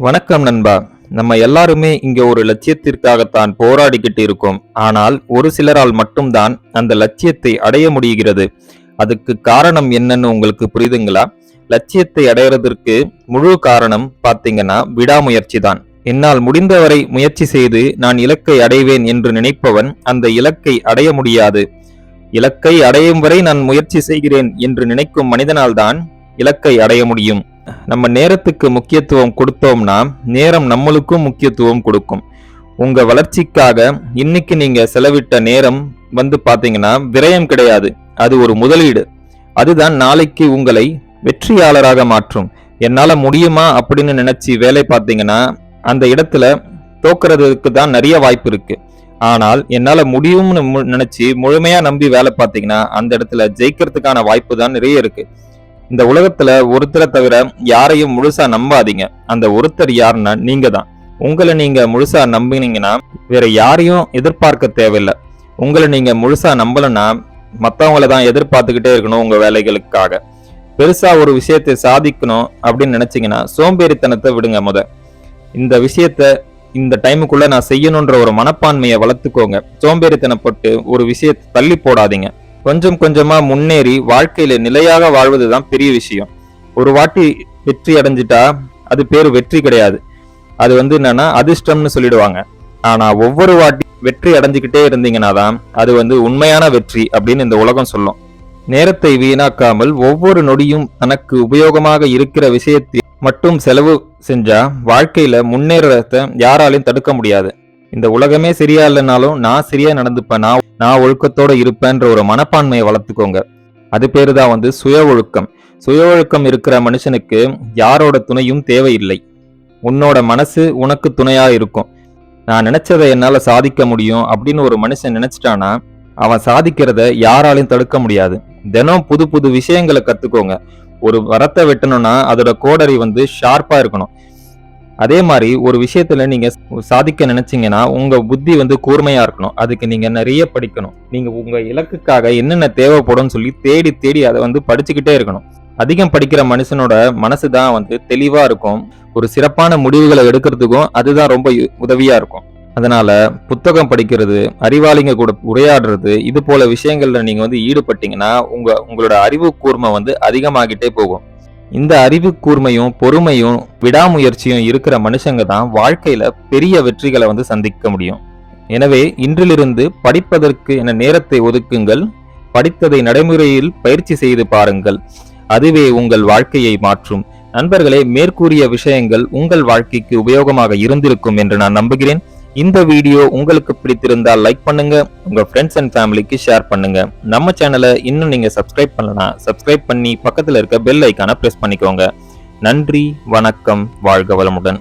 வணக்கம் நண்பா. நம்ம எல்லாருமே இங்க ஒரு லட்சியத்திற்காகத்தான் போராடிக்கிட்டு இருக்கோம். ஆனால் ஒரு சிலரால் மட்டும்தான் அந்த லட்சியத்தை அடைய முடிகிறது. அதுக்கு காரணம் என்னன்னு உங்களுக்கு புரியுதுங்களா? லட்சியத்தை அடையறதற்கு முழு காரணம் பாத்தீங்கன்னா விடாமுயற்சி தான். என்னால் முடிந்தவரை முயற்சி செய்து நான் இலக்கை அடைவேன் என்று நினைப்பவன் அந்த இலக்கை அடைய முடியாது. இலக்கை அடையும் வரை நான் முயற்சி செய்கிறேன் என்று நினைக்கும் மனிதனால்தான் இலக்கை அடைய முடியும். நம்ம நேரத்துக்கு முக்கியத்துவம் கொடுத்தோம்னா நேரம் நம்மளுக்கும் முக்கியத்துவம் கொடுக்கும். உங்க வளர்ச்சிக்காக இன்னைக்கு நீங்க செலவிட்ட நேரம் பாத்தீங்கன்னா விரயம் கிடையாது, அது ஒரு முதலீடு. அதுதான் நாளைக்கு உங்களை வெற்றியாளராக மாற்றும். என்னால முடியுமா அப்படின்னு நினைச்சு வேலை பார்த்தீங்கன்னா அந்த இடத்துல தோக்குறதுக்கு தான் நிறைய வாய்ப்பு இருக்கு. ஆனால் என்னால முடியும்னு நினைச்சு முழுமையா நம்பி வேலை பார்த்தீங்கன்னா அந்த இடத்துல ஜெயிக்கிறதுக்கான வாய்ப்பு தான் நிறைய இருக்கு. இந்த உலகத்துல ஒருத்தரை தவிர யாரையும் முழுசா நம்பாதீங்க. அந்த ஒருத்தர் யாருன்னா நீங்க தான். உங்களை நீங்க முழுசா நம்பினீங்கன்னா வேற யாரையும் எதிர்பார்க்க தேவையில்லை. உங்களை நீங்க முழுசா நம்பலன்னா மத்தவங்கள தான் எதிர்பார்த்துக்கிட்டே இருக்கணும். உங்க வேலைகளுக்காக பெருசா ஒரு விஷயத்தை சாதிக்கணும் அப்படின்னு நினைச்சீங்கன்னா சோம்பேறித்தனத்தை விடுங்க. இந்த விஷயத்த இந்த டைமுக்குள்ள நான் செய்யணும்ன்ற ஒரு மனப்பான்மையை வளர்த்துக்கோங்க. சோம்பேறித்தனப்பட்டு ஒரு விஷயத்தை தள்ளி போடாதீங்க. கொஞ்சம் கொஞ்சமா முன்னேறி வாழ்க்கையில நிலையாக வாழ்வதுதான் பெரிய விஷயம். ஒரு வாட்டி வெற்றி அடைஞ்சிட்டா அது பேரு வெற்றி கிடையாது. அது என்னன்னா அதிர்ஷ்டம்னு சொல்லிடுவாங்க. ஆனா ஒவ்வொரு வாட்டி வெற்றி அடைஞ்சுக்கிட்டே இருந்தீங்கன்னா தான் அது உண்மையான வெற்றி அப்படின்னு இந்த உலகம் சொல்லும். நேரத்தை வீணாக்காமல் ஒவ்வொரு நொடியும் தனக்கு உபயோகமாக இருக்கிற விஷயத்தை மட்டும் செலவு செஞ்சா வாழ்க்கையில முன்னேறத்தை யாராலையும் தடுக்க முடியாது. இந்த உலகமே சரியா இல்லைனாலும் நான் சரியா நடந்துப்பேன், நான் ஒழுக்கத்தோட இருப்பேன்ற ஒரு மனப்பான்மையை வளர்த்துக்கோங்க. அது பேரு தான் சுய ஒழுக்கம். சுய ஒழுக்கம் இருக்கிற மனுஷனுக்கு யாரோட துணையும் தேவையில்லை. உன்னோட மனசு உனக்கு துணையா இருக்கும். நான் நினைச்சதை என்னால சாதிக்க முடியும் அப்படின்னு ஒரு மனுஷன் நினைச்சிட்டானா அவன் சாதிக்கிறத யாராலையும் தடுக்க முடியாது. தினம் புது புது விஷயங்களை கத்துக்கோங்க. ஒரு மரத்தை வெட்டணும்னா அதோட கோடரி ஷார்ப்பா இருக்கணும். அதே மாதிரி ஒரு விஷயத்துல நீங்க சாதிக்க நினைச்சீங்கன்னா உங்க புத்தி கூர்மையா இருக்கணும். அதுக்கு நீங்க நிறைய படிக்கணும். நீங்க உங்க இலக்குக்காக என்னென்ன தேவைப்படும் சொல்லி தேடி தேடி அதை படிச்சுக்கிட்டே இருக்கணும். அதிகம் படிக்கிற மனுஷனோட மனசுதான் தெளிவா இருக்கும். ஒரு சிறப்பான முடிவுகளை எடுக்கிறதுக்கும் அதுதான் ரொம்ப உதவியா இருக்கும். அதனால புத்தகம் படிக்கிறது, அறிவாளிங்க கூட உரையாடுறது, இது போல விஷயங்கள்ல நீங்க ஈடுபட்டீங்கன்னா உங்களோட அறிவு கூர்மை அதிகமாகிட்டே போகும். இந்த அறிவு கூர்மையும் பொறுமையும் விடாமுயற்சியும் இருக்கிற மனுஷங்க தான் வாழ்க்கையில பெரிய வெற்றிகளை சந்திக்க முடியும். எனவே இன்றிலிருந்து படிப்பதற்கு என நேரத்தை ஒதுக்குங்கள். படித்ததை நடைமுறையில் பயிற்சி செய்து பாருங்கள். அதுவே உங்கள் வாழ்க்கையை மாற்றும். நண்பர்களே, மேற்கூறிய விஷயங்கள் உங்கள் வாழ்க்கைக்கு உபயோகமாக இருந்திருக்கும் என்று நான் நம்புகிறேன். இந்த வீடியோ உங்களுக்கு பிடித்திருந்தால் லைக் பண்ணுங்க, உங்க ஃப்ரெண்ட்ஸ் அண்ட் ஃபேமிலிக்கு ஷேர் பண்ணுங்க. நம்ம சேனலை இன்னும் நீங்க சப்ஸ்கிரைப் பண்ணலாம், சப்ஸ்கிரைப் பண்ணி பக்கத்துல இருக்க பெல் ஐக்கான பிரஸ் பண்ணிக்கோங்க. நன்றி, வணக்கம், வாழ்க வளமுடன்.